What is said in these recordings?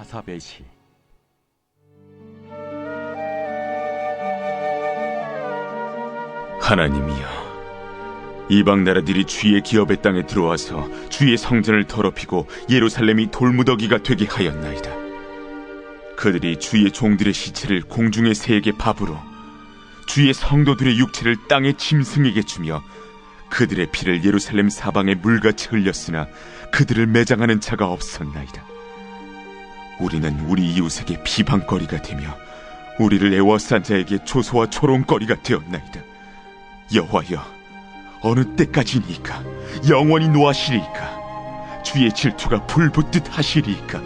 아삽의 시. 하나님이여, 이방 나라들이 주의 기업의 땅에 들어와서 주의 성전을 더럽히고 예루살렘이 돌무더기가 되게 하였나이다. 그들이 주의 종들의 시체를 공중의 새에게 밥으로, 주의 성도들의 육체를 땅의 짐승에게 주며 그들의 피를 예루살렘 사방에 물같이 흘렸으나 그들을 매장하는 자가 없었나이다. 우리는 우리 이웃에게 비방거리가 되며 우리를 애워싼 자에게 조소와 조롱거리가 되었나이다. 여호와여, 어느 때까지니까? 영원히 노하시리이까? 주의 질투가 불붙듯 하시리이까?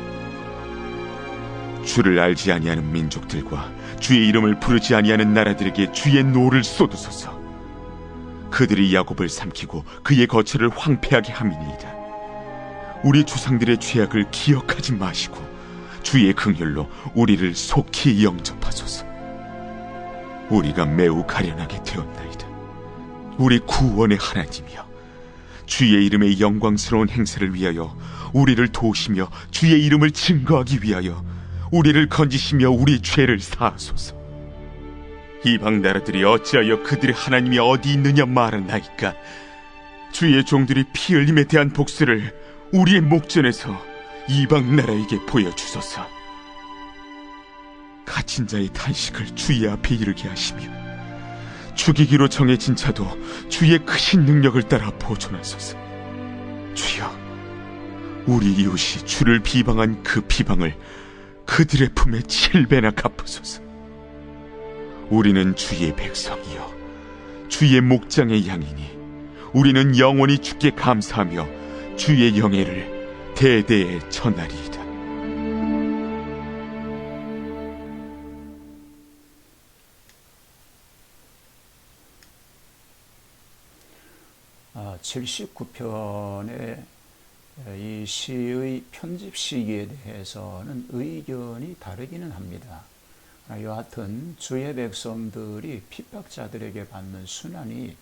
주를 알지 아니하는 민족들과 주의 이름을 부르지 아니하는 나라들에게 주의 노를 쏟으소서. 그들이 야곱을 삼키고 그의 거처를 황폐하게 함이니이다. 우리 조상들의 죄악을 기억하지 마시고 주의 긍휼로 우리를 속히 영접하소서. 우리가 매우 가련하게 되었나이다. 우리 구원의 하나님이여, 주의 이름의 영광스러운 행세를 위하여 우리를 도우시며 주의 이름을 증거하기 위하여 우리를 건지시며 우리 죄를 사하소서. 이방 나라들이 어찌하여 그들의 하나님이 어디 있느냐 말하나이까? 주의 종들이 피 흘림에 대한 복수를 우리의 목전에서 이방 나라에게 보여주소서. 갇힌 자의 탄식을 주의 앞에 이르게 하시며 죽이기로 정해진 자도 주의 크신 능력을 따라 보존하소서. 주여, 우리 이웃이 주를 비방한 그 비방을 그들의 품에 7배나 갚으소서. 우리는 주의 백성이요 주의 목장의 양이니 우리는 영원히 주께 감사하며 주의 영예를 대대에 전하리이다. 아, 79편의 이 시의 편집 시기에 대해서는 의견이 다르기는 합니다. 여하튼 주의 백성들이 핍박자들에게 받는 순환이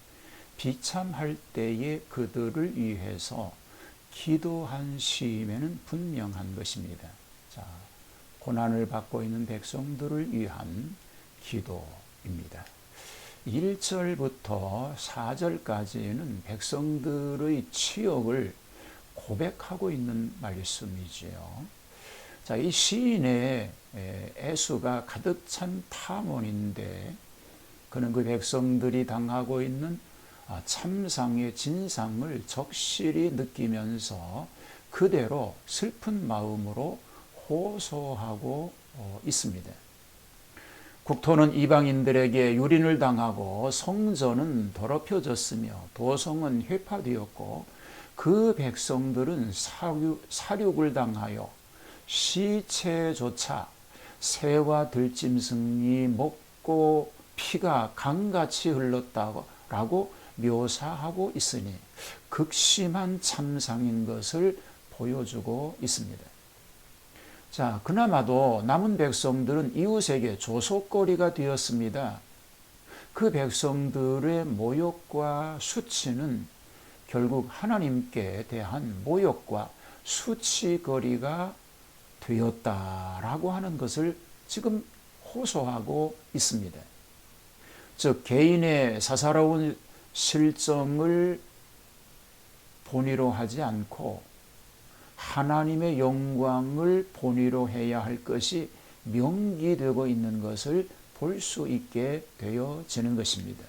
비참할 때에 그들을 위해서 기도한 시임에는 분명한 것입니다. 자, 고난을 받고 있는 백성들을 위한 기도입니다. 1절부터 4절까지는 백성들의 치욕을 고백하고 있는 말씀이지요. 자, 이 시인의 애수가 가득 찬 탐언인데 그는 그 백성들이 당하고 있는 참상의 진상을 적실히 느끼면서 그대로 슬픈 마음으로 호소하고 있습니다. 국토는 이방인들에게 유린을 당하고 성전은 더럽혀졌으며 도성은 회파되었고 그 백성들은 사륙을 당하여 시체조차 새와 들짐승이 먹고 피가 강같이 흘렀다고 묘사하고 있으니 극심한 참상인 것을 보여주고 있습니다. 자, 그나마도 남은 백성들은 이웃에게 조소거리가 되었습니다. 그 백성들의 모욕과 수치는 결국 하나님께 대한 모욕과 수치거리가 되었다라고 하는 것을 지금 호소하고 있습니다. 즉, 개인의 사사로운 실정을 본위로 하지 않고 하나님의 영광을 본위로 해야 할 것이 명기되고 있는 것을 볼 수 있게 되어지는 것입니다.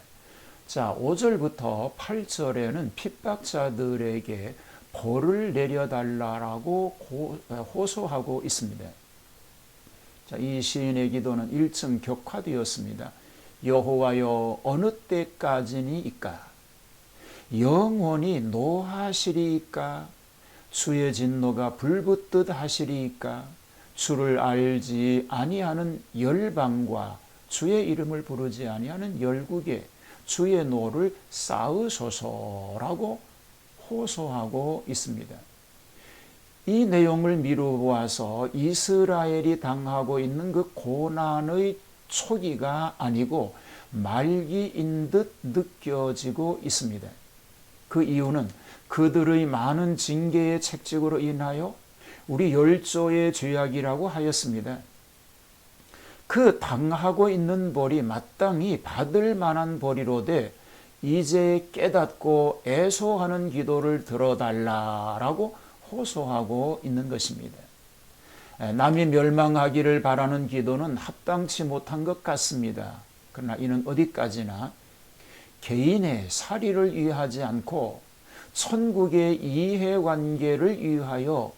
자, 5절부터 8절에는 핍박자들에게 벌을 내려달라고 호소하고 있습니다. 자, 이 시인의 기도는 1층 격화되었습니다. 여호와여, 어느 때까지니이까? 영원히 노하시리이까? 주의 진노가 불붙듯 하시리이까? 주를 알지 아니하는 열방과 주의 이름을 부르지 아니하는 열국에 주의 노를 쌓으소서라고 호소하고 있습니다. 이 내용을 미루어서 이스라엘이 당하고 있는 그 고난의 초기가 아니고 말기인 듯 느껴지고 있습니다. 그 이유는 그들의 많은 징계의 책찍으로 인하여 우리 열조의 죄악이라고 하였습니다. 그 당하고 있는 벌이 마땅히 받을 만한 벌이로되 이제 깨닫고 애소하는 기도를 들어달라라고 호소하고 있는 것입니다. 남이 멸망하기를 바라는 기도는 합당치 못한 것 같습니다. 그러나 이는 어디까지나 개인의 살이를 위하지 않고 천국의 이해관계를 위하여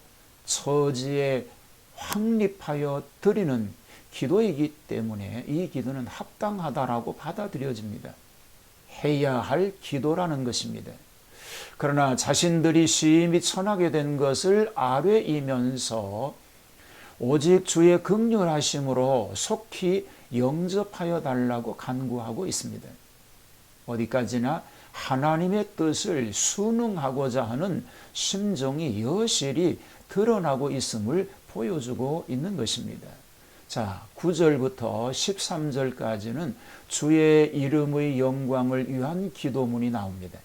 처지에 확립하여 드리는 기도이기 때문에 이 기도는 합당하다라고 받아들여집니다. 해야 할 기도라는 것입니다. 그러나 자신들이 심히 천하게 된 것을 아뢰이면서 오직 주의 긍휼하심으로 속히 영접하여 달라고 간구하고 있습니다. 어디까지나 하나님의 뜻을 순응하고자 하는 심정이 여실히 드러나고 있음을 보여주고 있는 것입니다. 자, 9절부터 13절까지는 주의 이름의 영광을 위한 기도문이 나옵니다.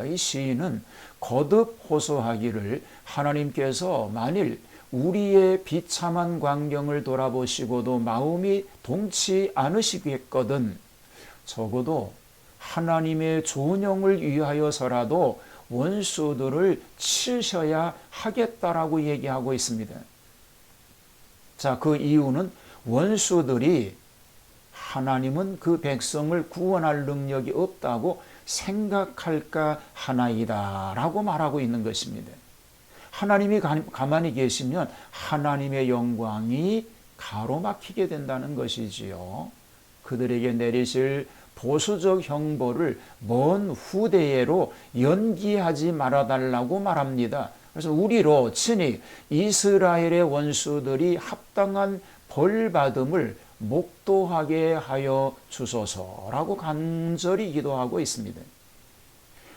이 시인은 거듭 호소하기를 하나님께서 만일 우리의 비참한 광경을 돌아보시고도 마음이 동치 않으시겠거든 적어도 하나님의 존영을 위하여서라도 원수들을 치셔야 하겠다라고 얘기하고 있습니다. 자, 그 이유는 원수들이 하나님은 그 백성을 구원할 능력이 없다고 생각할까 하나이다 라고 말하고 있는 것입니다. 하나님이 가만히 계시면 하나님의 영광이 가로막히게 된다는 것이지요. 그들에게 내리실 보수적 형벌을 먼 후대에로 연기하지 말아달라고 말합니다. 그래서 우리로 친히 이스라엘의 원수들이 합당한 벌받음을 목도하게 하여 주소서라고 간절히 기도하고 있습니다.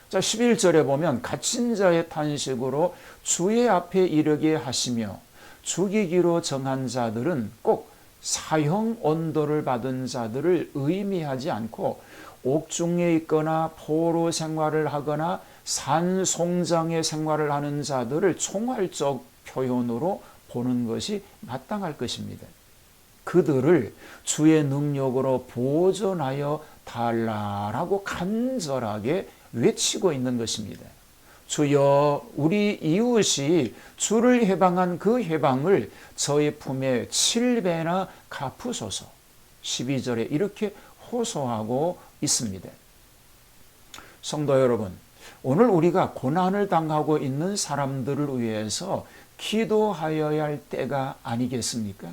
자, 11절에 보면 갇힌 자의 탄식으로 주의 앞에 이르게 하시며 죽이기로 정한 자들은 꼭 사형 언도를 받은 자들을 의미하지 않고 옥중에 있거나 포로 생활을 하거나 산송장의 생활을 하는 자들을 총괄적 표현으로 보는 것이 마땅할 것입니다. 그들을 주의 능력으로 보존하여 달라라고 간절하게 외치고 있는 것입니다. 주여, 우리 이웃이 주를 해방한 그 해방을 저희 품에 7배나 갚으소서. 12절에 이렇게 호소하고 있습니다. 성도 여러분, 오늘 우리가 고난을 당하고 있는 사람들을 위해서 기도하여야 할 때가 아니겠습니까?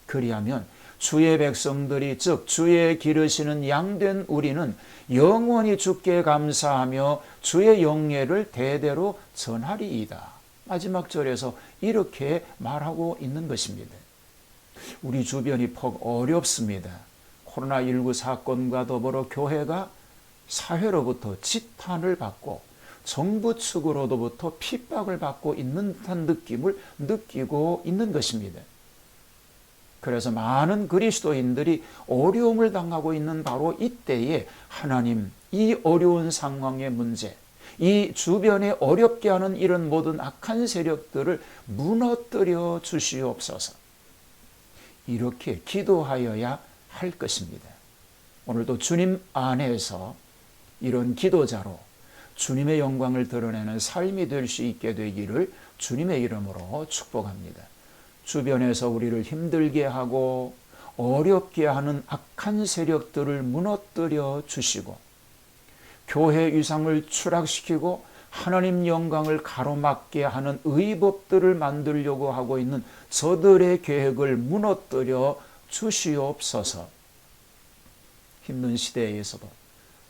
그리하면 주의 백성들이 즉 주의 기르시는 양된 우리는 영원히 주께 감사하며 주의 영예를 대대로 전하리이다. 마지막 절에서 이렇게 말하고 있는 것입니다. 우리 주변이 퍽 어렵습니다. 코로나19 사건과 더불어 교회가 사회로부터 지탄을 받고 정부 측으로부터 핍박을 받고 있는 듯한 느낌을 느끼고 있는 것입니다. 그래서 많은 그리스도인들이 어려움을 당하고 있는 바로 이때에 하나님, 이 어려운 상황의 문제, 이 주변에 어렵게 하는 이런 모든 악한 세력들을 무너뜨려 주시옵소서. 이렇게 기도하여야 할 것입니다. 오늘도 주님 안에서 이런 기도자로 주님의 영광을 드러내는 삶이 될 수 있게 되기를 주님의 이름으로 축복합니다. 주변에서 우리를 힘들게 하고 어렵게 하는 악한 세력들을 무너뜨려 주시고 교회 위상을 추락시키고 하나님 영광을 가로막게 하는 의법들을 만들려고 하고 있는 저들의 계획을 무너뜨려 주시옵소서. 힘든 시대에서도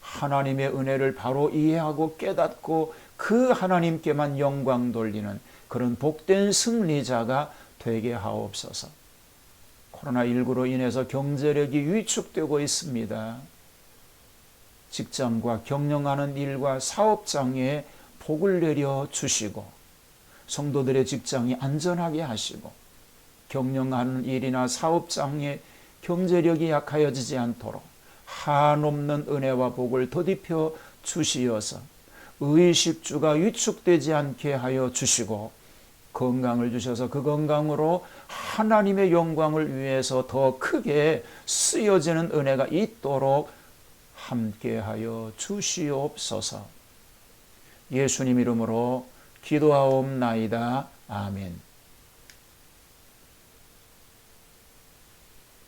하나님의 은혜를 바로 이해하고 깨닫고 그 하나님께만 영광 돌리는 그런 복된 승리자가 되게 하옵소서. 코로나19로 인해서 경제력이 위축되고 있습니다. 직장과 경영하는 일과 사업장에 복을 내려 주시고 성도들의 직장이 안전하게 하시고 경영하는 일이나 사업장에 경제력이 약하여지지 않도록 한없는 은혜와 복을 더딥혀 주시어서 의식주가 위축되지 않게 하여 주시고 건강을 주셔서 그 건강으로 하나님의 영광을 위해서 더 크게 쓰여지는 은혜가 있도록 함께하여 주시옵소서. 예수님 이름으로 기도하옵나이다. 아멘.